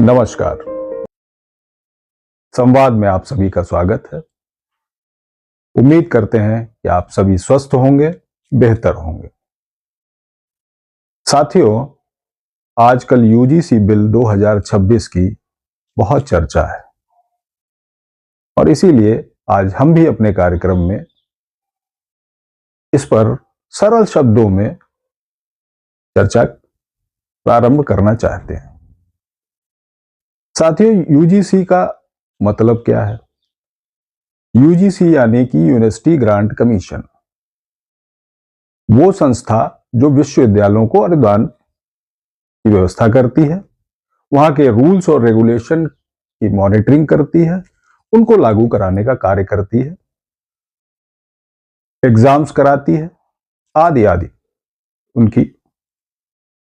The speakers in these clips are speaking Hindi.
नमस्कार। संवाद में आप सभी का स्वागत है। उम्मीद करते हैं कि आप सभी स्वस्थ होंगे, बेहतर होंगे। साथियों, आजकल यूजीसी बिल 2026 की बहुत चर्चा है और इसीलिए आज हम भी अपने कार्यक्रम में इस पर सरल शब्दों में चर्चा प्रारंभ करना चाहते हैं। साथियों, यूजीसी का मतलब क्या है? यूजीसी यानी कि यूनिवर्सिटी ग्रांट कमीशन, वो संस्था जो विश्वविद्यालयों को अनुदान की व्यवस्था करती है, वहां के रूल्स और रेगुलेशन की मॉनिटरिंग करती है, उनको लागू कराने का कार्य करती है, एग्जाम्स कराती है, आदि आदि उनकी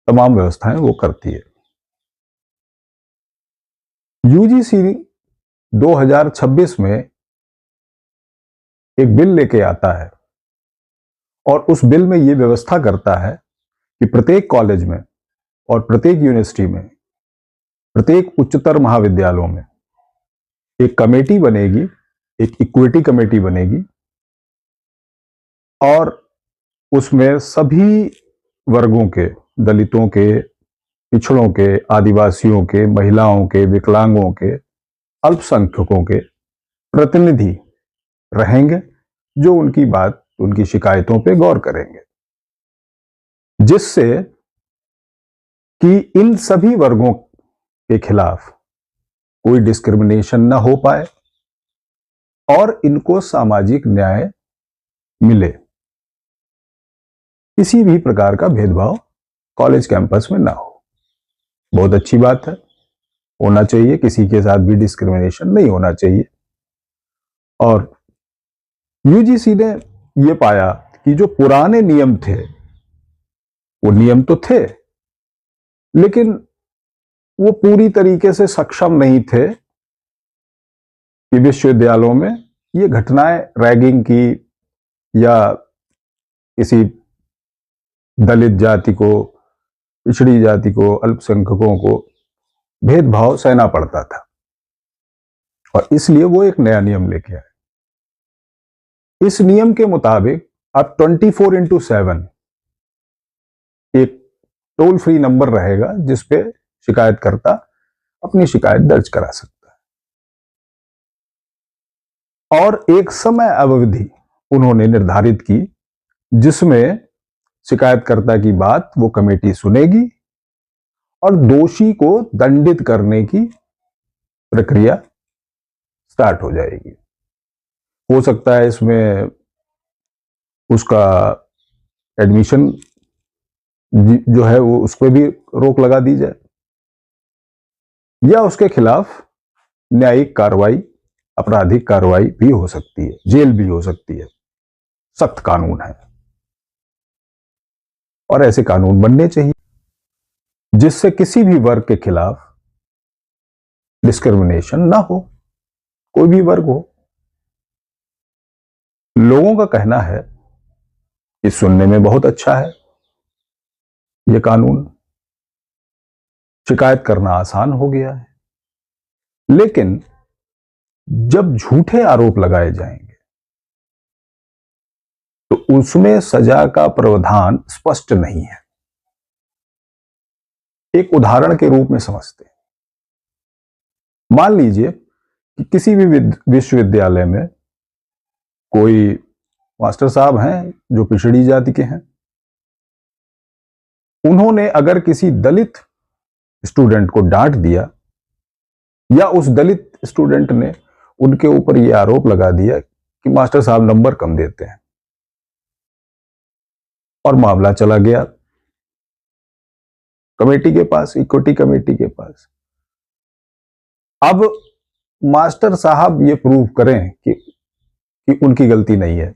तमाम व्यवस्थाएं वो करती है। यूजीसी 2026 में एक बिल लेके आता है और उस बिल में ये व्यवस्था करता है कि प्रत्येक कॉलेज में और प्रत्येक यूनिवर्सिटी में, प्रत्येक उच्चतर महाविद्यालयों में एक कमेटी बनेगी, एक इक्विटी कमेटी बनेगी और उसमें सभी वर्गों के, दलितों के, पिछड़ों के, आदिवासियों के, महिलाओं के, विकलांगों के, अल्पसंख्यकों के प्रतिनिधि रहेंगे जो उनकी बात, उनकी शिकायतों पे गौर करेंगे, जिससे कि इन सभी वर्गों के खिलाफ कोई डिस्क्रिमिनेशन न हो पाए और इनको सामाजिक न्याय मिले। किसी भी प्रकार का भेदभाव कॉलेज कैंपस में ना हो। बहुत अच्छी बात है, होना चाहिए, किसी के साथ भी डिस्क्रिमिनेशन नहीं होना चाहिए। और यूजीसी ने यह पाया कि जो पुराने नियम थे, वो नियम तो थे लेकिन वो पूरी तरीके से सक्षम नहीं थे कि विश्वविद्यालयों में ये घटनाएं, रैगिंग की या किसी दलित जाति को, पिछड़ी जाति को, अल्पसंख्यकों को भेदभाव सहना पड़ता था और इसलिए वो एक नया नियम लेके आए। इस नियम के मुताबिक अब 24x7 एक टोल फ्री नंबर रहेगा जिस पे शिकायतकर्ता अपनी शिकायत दर्ज करा सकता है और एक समय अवधि उन्होंने निर्धारित की जिसमें शिकायतकर्ता की बात वो कमेटी सुनेगी और दोषी को दंडित करने की प्रक्रिया स्टार्ट हो जाएगी। हो सकता है इसमें उसका एडमिशन जो है वो उस पर भी रोक लगा दी जाए या उसके खिलाफ न्यायिक कार्रवाई, आपराधिक कार्रवाई भी हो सकती है, जेल भी हो सकती है। सख्त कानून है और ऐसे कानून बनने चाहिए जिससे किसी भी वर्ग के खिलाफ डिस्क्रिमिनेशन ना हो, कोई भी वर्ग हो। लोगों का कहना है कि सुनने में बहुत अच्छा है यह कानून, शिकायत करना आसान हो गया है, लेकिन जब झूठे आरोप लगाए जाएंगे तो उसमें सजा का प्रावधान स्पष्ट नहीं है। एक उदाहरण के रूप में समझते हैं। मान लीजिए कि किसी भी विश्वविद्यालय में कोई मास्टर साहब हैं जो पिछड़ी जाति के हैं। उन्होंने अगर किसी दलित स्टूडेंट को डांट दिया या उस दलित स्टूडेंट ने उनके ऊपर यह आरोप लगा दिया कि मास्टर साहब नंबर कम देते हैं और मामला चला गया कमेटी के पास, इक्विटी कमेटी के पास। अब मास्टर साहब ये प्रूव करें कि उनकी गलती नहीं है,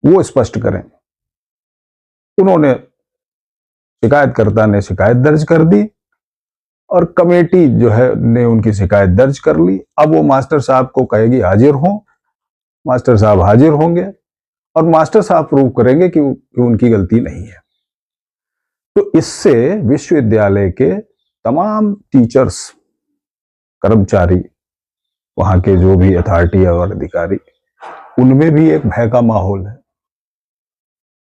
वो स्पष्ट करें। उन्होंने, शिकायतकर्ता ने शिकायत दर्ज कर दी और कमेटी जो है ने उनकी शिकायत दर्ज कर ली। अब वो मास्टर साहब को कहेगी हाजिर हो, मास्टर साहब हाजिर होंगे और मास्टर साहब प्रूव करेंगे कि उनकी गलती नहीं है। तो इससे विश्वविद्यालय के तमाम टीचर्स, कर्मचारी, वहां के जो भी अथॉरिटी और अधिकारी, उनमें भी एक भय का माहौल है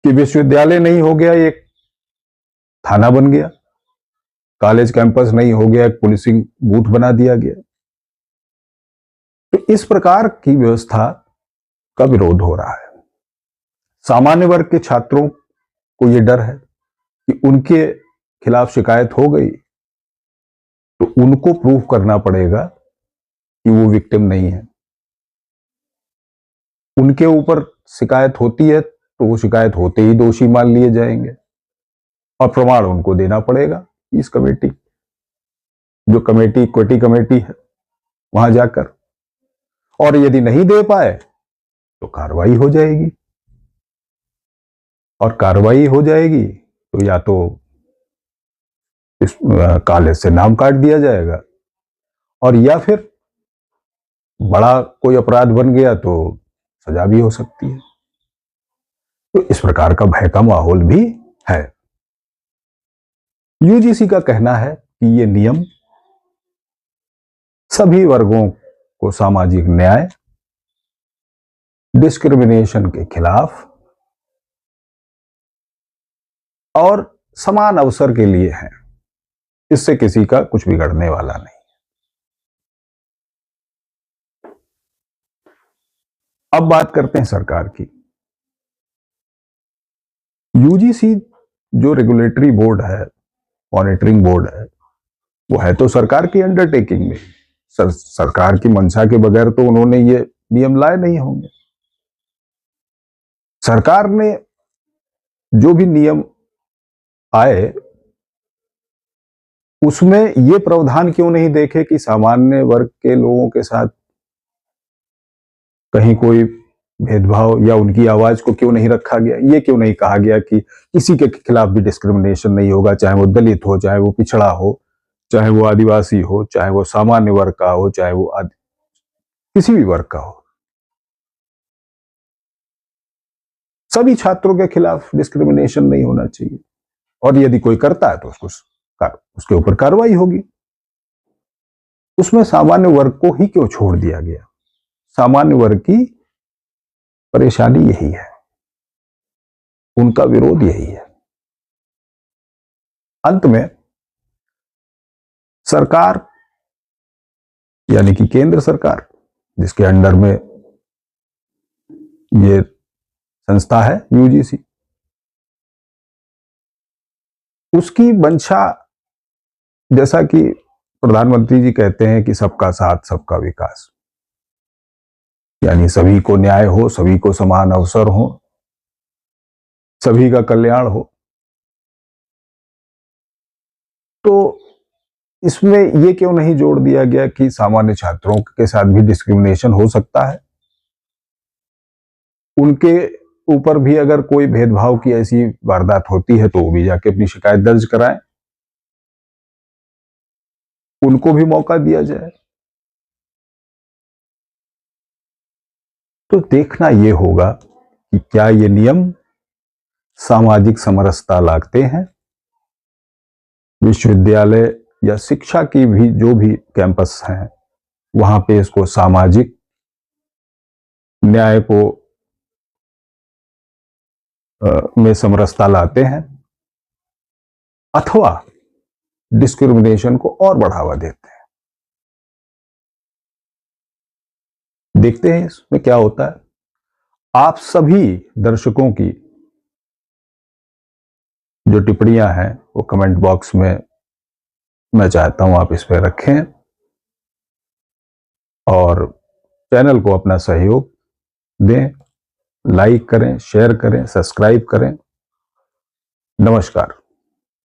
कि विश्वविद्यालय नहीं हो गया एक थाना बन गया, कॉलेज कैंपस नहीं हो गया एक पुलिसिंग बूथ बना दिया गया। तो इस प्रकार की व्यवस्था का विरोध हो रहा है। सामान्य वर्ग के छात्रों को यह डर है कि उनके खिलाफ शिकायत हो गई तो उनको प्रूव करना पड़ेगा कि वो विक्टिम नहीं है। उनके ऊपर शिकायत होती है तो वो शिकायत होते ही दोषी मान लिए जाएंगे और प्रमाण उनको देना पड़ेगा इस कमेटी, जो कमेटी इक्विटी कमेटी है, वहां जाकर। और यदि नहीं दे पाए तो कार्रवाई हो जाएगी, और कार्रवाई हो जाएगी तो या तो इस कॉलेज से नाम काट दिया जाएगा, और या फिर बड़ा कोई अपराध बन गया तो सजा भी हो सकती है। तो इस प्रकार का भय का माहौल भी है। यूजीसी का कहना है कि ये नियम सभी वर्गों को सामाजिक न्याय, डिस्क्रिमिनेशन के खिलाफ और समान अवसर के लिए है। इससे किसी का कुछ बिगड़ने वाला नहीं। अब बात करते हैं सरकार की। यूजीसी जो रेगुलेटरी बोर्ड है, मॉनिटरिंग बोर्ड है, वो है तो सरकार की अंडरटेकिंग में। सरकार की मंशा के बगैर तो उन्होंने ये नियम लाए नहीं होंगे। सरकार ने जो भी नियम आए उसमें ये प्रावधान क्यों नहीं देखे कि सामान्य वर्ग के लोगों के साथ कहीं कोई भेदभाव या उनकी आवाज को क्यों नहीं रखा गया? ये क्यों नहीं कहा गया कि किसी के खिलाफ भी डिस्क्रिमिनेशन नहीं होगा, चाहे वो दलित हो, चाहे वो पिछड़ा हो, चाहे वो आदिवासी हो, चाहे वो सामान्य वर्ग का हो, चाहे वो किसी भी वर्ग का हो। सभी छात्रों के खिलाफ डिस्क्रिमिनेशन नहीं होना चाहिए, और यदि कोई करता है तो उसके ऊपर कार्रवाई होगी। उसमें सामान्य वर्ग को ही क्यों छोड़ दिया गया? सामान्य वर्ग की परेशानी यही है, उनका विरोध यही है। अंत में सरकार यानी कि केंद्र सरकार, जिसके अंडर में ये संस्था है यूजीसी, उसकी मंशा, जैसा कि प्रधानमंत्री जी कहते हैं कि सबका साथ सबका विकास, यानी सभी को न्याय हो, सभी को समान अवसर हो, सभी का कल्याण हो। तो इसमें यह क्यों नहीं जोड़ दिया गया कि सामान्य छात्रों के साथ भी डिस्क्रिमिनेशन हो सकता है? उनके ऊपर भी अगर कोई भेदभाव की ऐसी वारदात होती है तो वो भी जाके अपनी शिकायत दर्ज कराएं, उनको भी मौका दिया जाए। तो देखना यह होगा कि क्या ये नियम सामाजिक समरसता लाते हैं। विश्वविद्यालय या शिक्षा की भी जो भी कैंपस हैं वहां पे इसको सामाजिक न्याय को में समरसता लाते हैं, अथवा डिस्क्रिमिनेशन को और बढ़ावा देते हैं। देखते हैं इसमें क्या होता है। आप सभी दर्शकों की जो टिप्पणियां हैं वो कमेंट बॉक्स में मैं चाहता हूं आप इस पर रखें, और चैनल को अपना सहयोग दें, लाइक करें, शेयर करें, सब्सक्राइब करें। नमस्कार।